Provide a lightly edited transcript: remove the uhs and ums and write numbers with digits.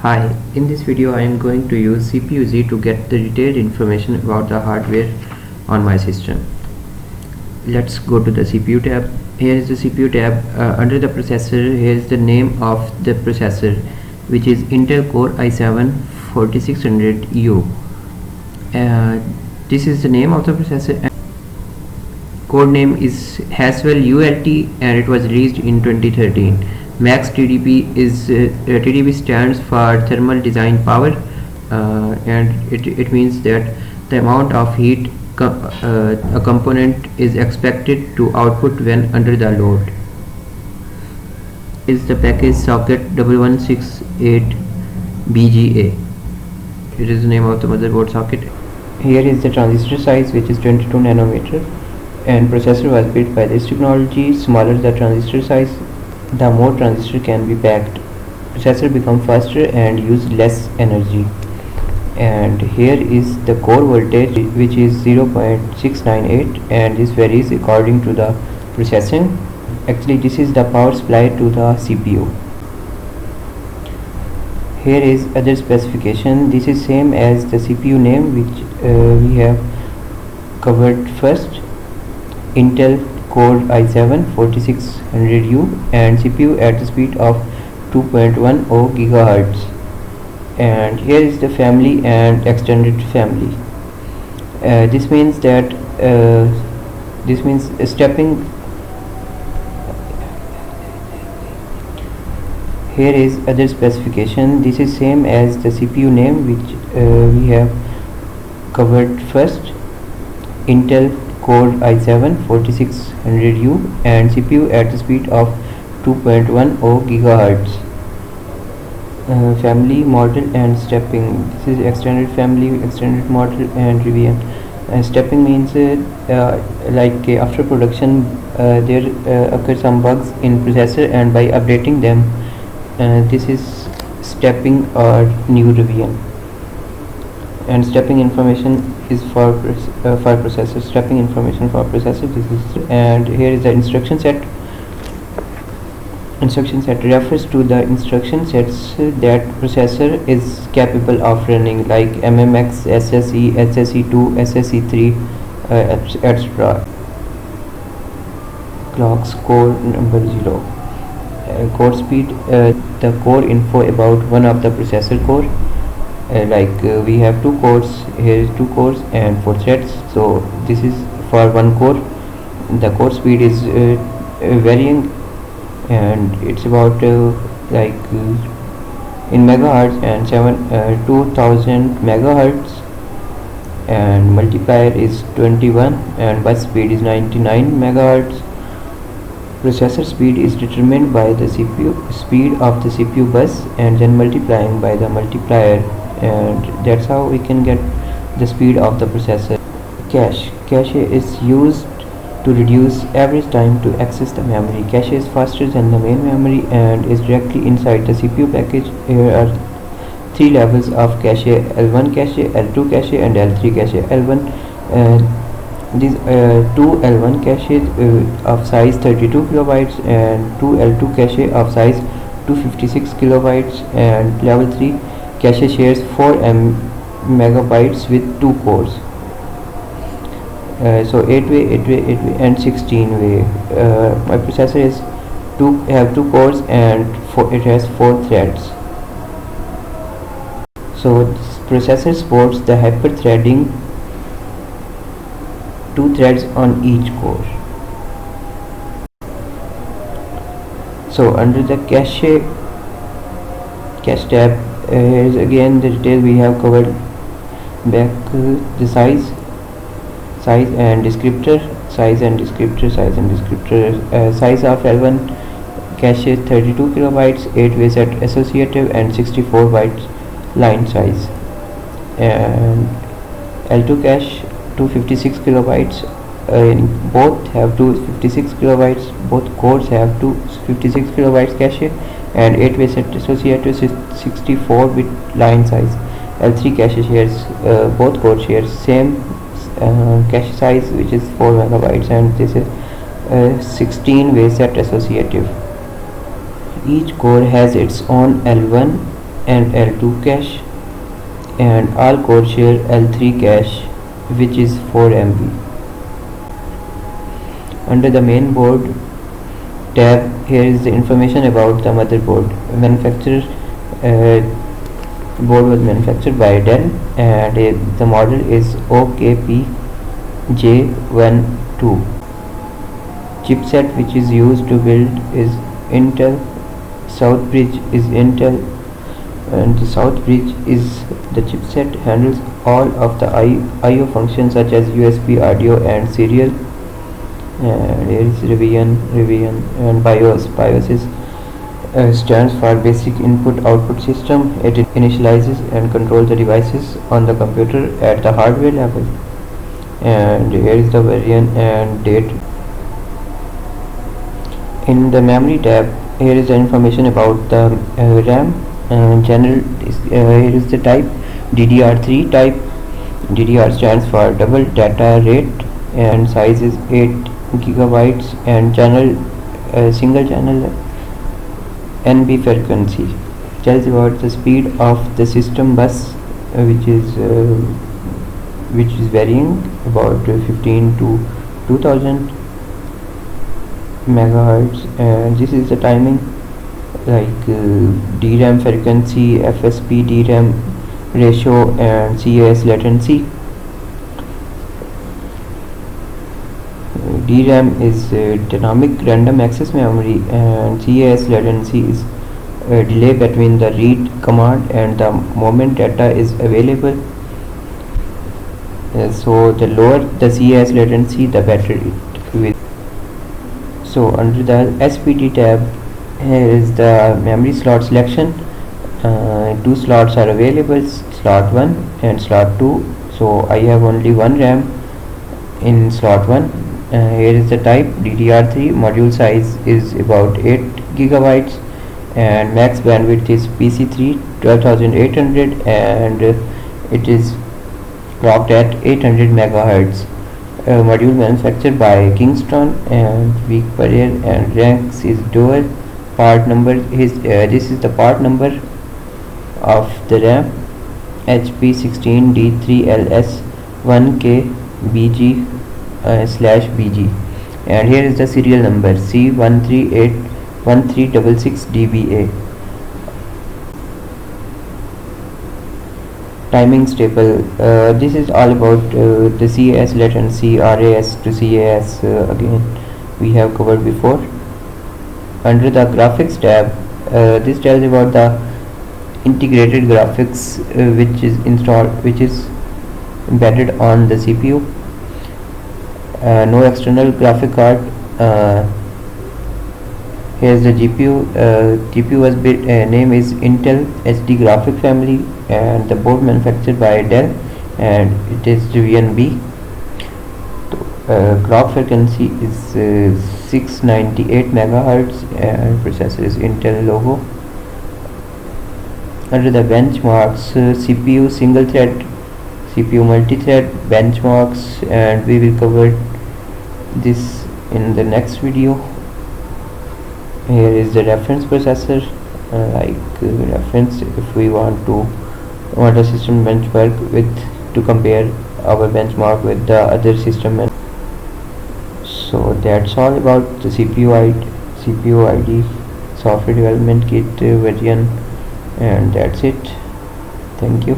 Hi, in this video I am going to use CPU-Z to get the detailed information about the hardware on my system. Let's go to the CPU tab. Here is the CPU tab. Under the processor, here is the name of the processor, which is Intel Core i7-4600U. This is the name of the processor. Code name is Haswell ULT and it was released in 2013. Max TDP is TDP stands for thermal design power, and it means that the amount of heat a component is expected to output when under the load. Is the package socket 1168 BGA. It is the name of the motherboard socket. Here is the transistor size, which is 22 nanometer, and processor was built by this technology. Smaller the transistor size, the more transistor can be packed. Processor become faster and use less energy. And here is the core voltage, which is 0.698, and this varies according to the processing. Actually, this is the power supply to the CPU. Here is other specification. This is same as the CPU name, which we have covered first. Intel Core i7-4600U and CPU at the speed of 2.10 GHz. And here is the family and extended family. This means that stepping. Here is other specification. This is same as the CPU name, which we have covered first. Intel Core i7-4600U and CPU at the speed of 2.10 GHz. Family, model and stepping. This is extended family, extended model and revision. Stepping means after production there occur some bugs in processor, and by updating them, this is stepping or new revision. And stepping information is for processor. Stepping information for processor. This is, and here is the instruction set. Instruction set refers to the instruction sets that processor is capable of running, like MMX, SSE, SSE2, SSE3, etc. Clocks core number 0. Core speed, the core info about one of the processor core. We have two cores. Here is two cores and 4 threads. So this is for one core. The core speed is varying, and it's about in megahertz and 2000 megahertz, and multiplier is 21, and bus speed is 99 megahertz. Processor speed is determined by the CPU speed of the CPU bus and then multiplying by the multiplier, and that's how we can get the speed of the processor. Cache is used to reduce average time to access the memory. Cache is faster than the main memory and is directly inside the CPU package. Here are 3 levels of cache: L1 cache, L2 cache and L3 cache. L1 these two L1 caches of size 32 kilobytes and 2 L2 cache of size 256 kilobytes, and level 3 cache shares 4 megabytes with 2 cores. So 8-way and 16-way. My processor is have 2 cores and it has 4 threads. So this processor supports the hyper-threading, 2 threads on each core. So under the cache tab, here is again the detail we have covered back. The size and descriptor. Size of L1 cache 32 kilobytes, 8-way set associative and 64 bytes line size, and L2 cache 256 kilobytes. Both have 256 kilobytes. Both cores have 256 kilobytes cache, and 8-way set associative 64 bit line size. L3 cache shares, both cores share same cache size, which is 4 megabytes, and this is 16-way set associative. Each core has its own L1 and L2 cache, and all cores share L3 cache, which is 4 MB. Under the main board tab, here is the information about the motherboard. Board was manufactured by Dell, and the model is OKP-J12. Chipset which is used to build is Intel. Southbridge is Intel, and the Southbridge is the chipset handles all of the I/O functions such as USB, audio, and serial. And here is revision, and BIOS. BIOS is stands for Basic Input Output System. It initializes and controls the devices on the computer at the hardware level. And here is the version and date. In the memory tab, here is the information about the RAM. General here is the type DDR3 type. DDR stands for double data rate, and size is 8 gigabytes, and channel single channel NB frequency. Tells about the speed of the system bus, which is varying about 15 to 2000 megahertz. And this is the timing, like DRAM frequency, FSP DRAM ratio, and CAS latency. DRAM is dynamic random access memory, and CAS latency is delay between the read command and the moment data is available. So the lower the CAS latency, the better it will. So under the SPD tab, here is the memory slot selection. Two slots are available, slot 1 and slot 2. So I have only one RAM in slot 1. Here is the type DDR3. Module size is about 8 gigabytes, and max bandwidth is PC3 12800, and it is clocked at 800 megahertz. Module manufactured by Kingston, and weak barrier and ranks is dual. Part number is this is the part number of the RAM, HP16D3LS1KBG/BG, and here is the serial number C1381366DBA. Timing table. This is all about the CAS latency, RAS to CAS. Again, we have covered before. Under the graphics tab, this tells about the integrated graphics which is embedded on the CPU. No external graphic card. Here's the GPU. GPU was built, name is Intel HD graphic family, and the board manufactured by Dell, and it is VNB. Clock frequency is 698 megahertz, and processor is Intel logo. Under the benchmarks, CPU single thread, CPU multi-thread benchmarks, and we will cover this in the next video. Here is the reference processor, reference if we want a system benchmark with to compare our benchmark with the other system. So that's all about the CPU ID software development kit version, and that's it. Thank you.